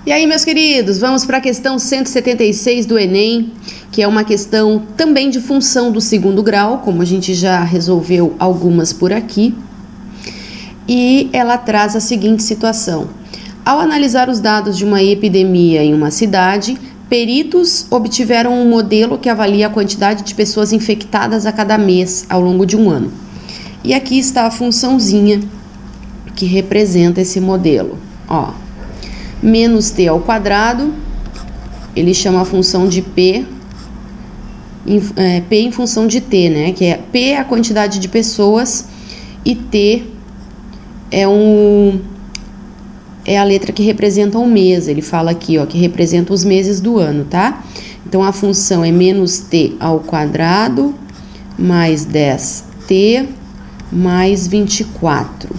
E aí, meus queridos, vamos para a questão 176 do Enem, que é uma questão também de função do segundo grau, como a gente já resolveu algumas por aqui. E ela traz a seguinte situação. Ao analisar os dados de uma epidemia em uma cidade, peritos obtiveram um modelo que avalia a quantidade de pessoas infectadas a cada mês ao longo de um ano. E aqui está a funçãozinha que representa esse modelo. Ó, menos t ao quadrado, ele chama a função de p em função de t, né? Que é p é a quantidade de pessoas e t é a letra que representa um mês. Ele fala aqui, ó, que representa os meses do ano, tá? Então, a função é menos t ao quadrado mais 10t mais 24.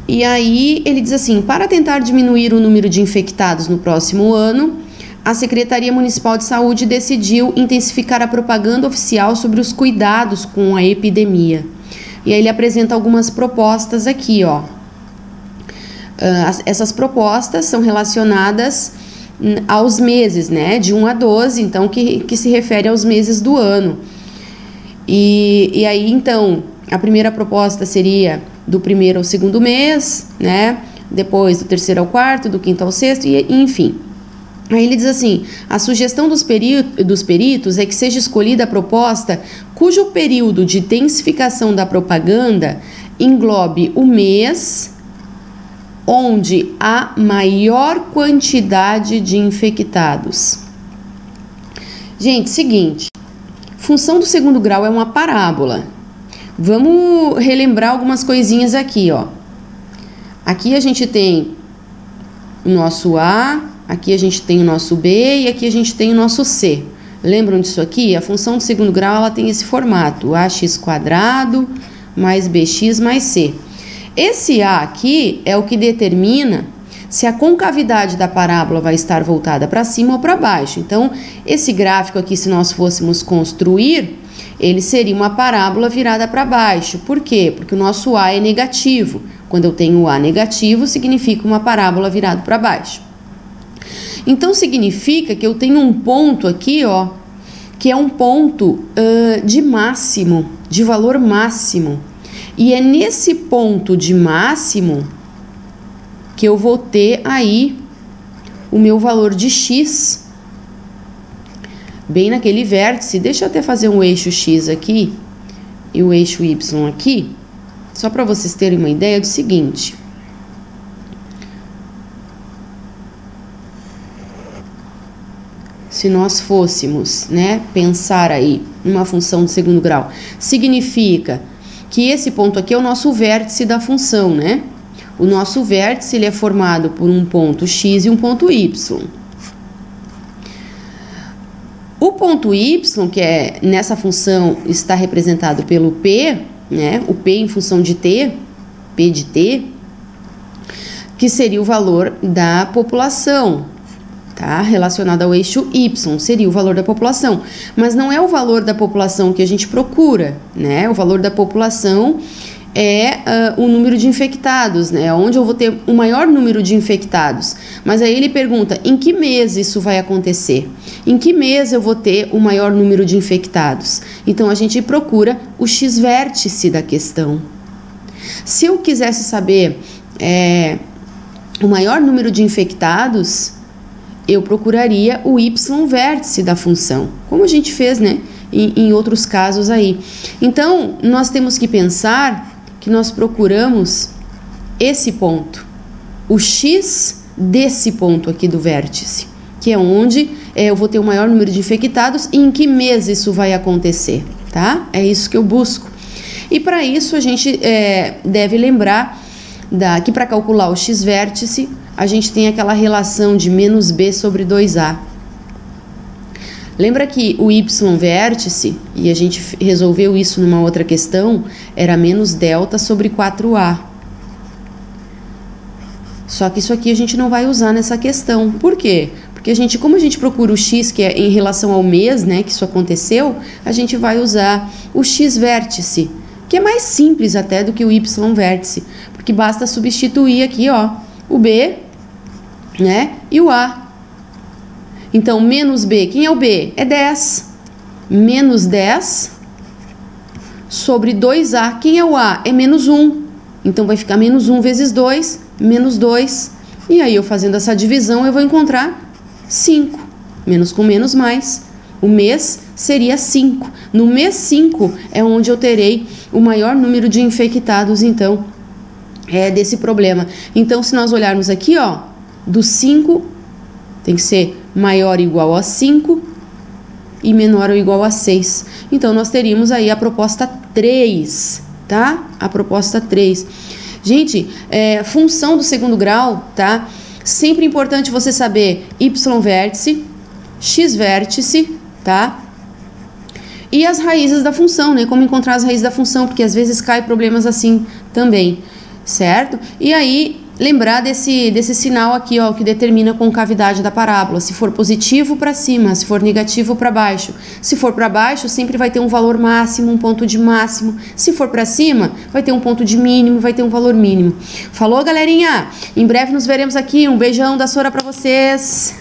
E aí, ele diz assim, para tentar diminuir o número de infectados no próximo ano, a Secretaria Municipal de Saúde decidiu intensificar a propaganda oficial sobre os cuidados com a epidemia. E aí ele apresenta algumas propostas aqui, ó. Essas propostas são relacionadas aos meses, né? De 1 a 12, então, que se refere aos meses do ano. E aí, então, a primeira proposta seria do primeiro ao segundo mês, né? Depois do terceiro ao quarto, do quinto ao sexto, e enfim. Aí ele diz assim, a sugestão dos peritos é que seja escolhida a proposta cujo período de intensificação da propaganda englobe o mês onde há maior quantidade de infectados. Gente, seguinte, função do segundo grau é uma parábola. Vamos relembrar algumas coisinhas aqui, ó. Aqui a gente tem o nosso A, aqui a gente tem o nosso B e aqui a gente tem o nosso C. Lembram disso aqui? A função do segundo grau ela tem esse formato, ax² mais bx mais c. Esse A aqui é o que determina se a concavidade da parábola vai estar voltada para cima ou para baixo. Então, esse gráfico aqui, se nós fôssemos construir, ele seria uma parábola virada para baixo. Por quê? Porque o nosso A é negativo. Quando eu tenho o A negativo, significa uma parábola virada para baixo. Então, significa que eu tenho um ponto aqui, ó, que é um ponto de máximo, de valor máximo. E é nesse ponto de máximo que eu vou ter aí o meu valor de x, bem naquele vértice. Deixa eu até fazer um eixo x aqui e o eixo y aqui, só para vocês terem uma ideia do seguinte. Se nós fôssemos, né, pensar aí numa função de segundo grau, significa que esse ponto aqui é o nosso vértice da função, né? O nosso vértice ele é formado por um ponto x e um ponto y. O ponto y, que é nessa função, está representado pelo p, né? O p em função de t, p de t, que seria o valor da população, tá? Relacionado ao eixo y, seria o valor da população. Mas não é o valor da população que a gente procura, né? O valor da população é o número de infectados, né? Onde eu vou ter o maior número de infectados. Mas aí ele pergunta, em que mês isso vai acontecer? Em que mês eu vou ter o maior número de infectados? Então, a gente procura o x-vértice da questão. Se eu quisesse saber o maior número de infectados, eu procuraria o y-vértice da função, como a gente fez, né, em outros casos aí. Então, nós temos que pensar que nós procuramos esse ponto, o x desse ponto aqui do vértice, que é onde eu vou ter o maior número de infectados e em que mês isso vai acontecer, tá? É isso que eu busco. E para isso a gente deve lembrar que para calcular o x-vértice, a gente tem aquela relação de menos b sobre 2a. Lembra que o y-vértice, e a gente resolveu isso numa outra questão, era menos delta sobre 4a. Só que isso aqui a gente não vai usar nessa questão. Por quê? Porque como a gente procura o x, que é em relação ao mês, né, que isso aconteceu, a gente vai usar o x-vértice, que é mais simples até do que o y-vértice, porque basta substituir aqui, ó, o b né? E o A. Então, menos B, quem é o B? É 10. Menos 10 sobre 2A. Quem é o A? É menos 1. Então, vai ficar menos 1 vezes 2, menos 2. E aí, eu fazendo essa divisão, eu vou encontrar 5. Menos com menos, mais. O mês seria 5. No mês 5 é onde eu terei o maior número de infectados, então, desse problema. Então, se nós olharmos aqui, ó, do 5, tem que ser maior ou igual a 5 e menor ou igual a 6. Então, nós teríamos aí a proposta 3, tá? A proposta 3. Gente, função do segundo grau, tá? Sempre importante você saber y vértice, x vértice, tá? E as raízes da função, né? Como encontrar as raízes da função, porque às vezes cai problemas assim também, certo? E aí, lembrar desse sinal aqui, ó, que determina a concavidade da parábola. Se for positivo, para cima. Se for negativo, para baixo. Se for para baixo, sempre vai ter um valor máximo, um ponto de máximo. Se for para cima, vai ter um ponto de mínimo, vai ter um valor mínimo. Falou, galerinha? Em breve nos veremos aqui. Um beijão da Sora para vocês.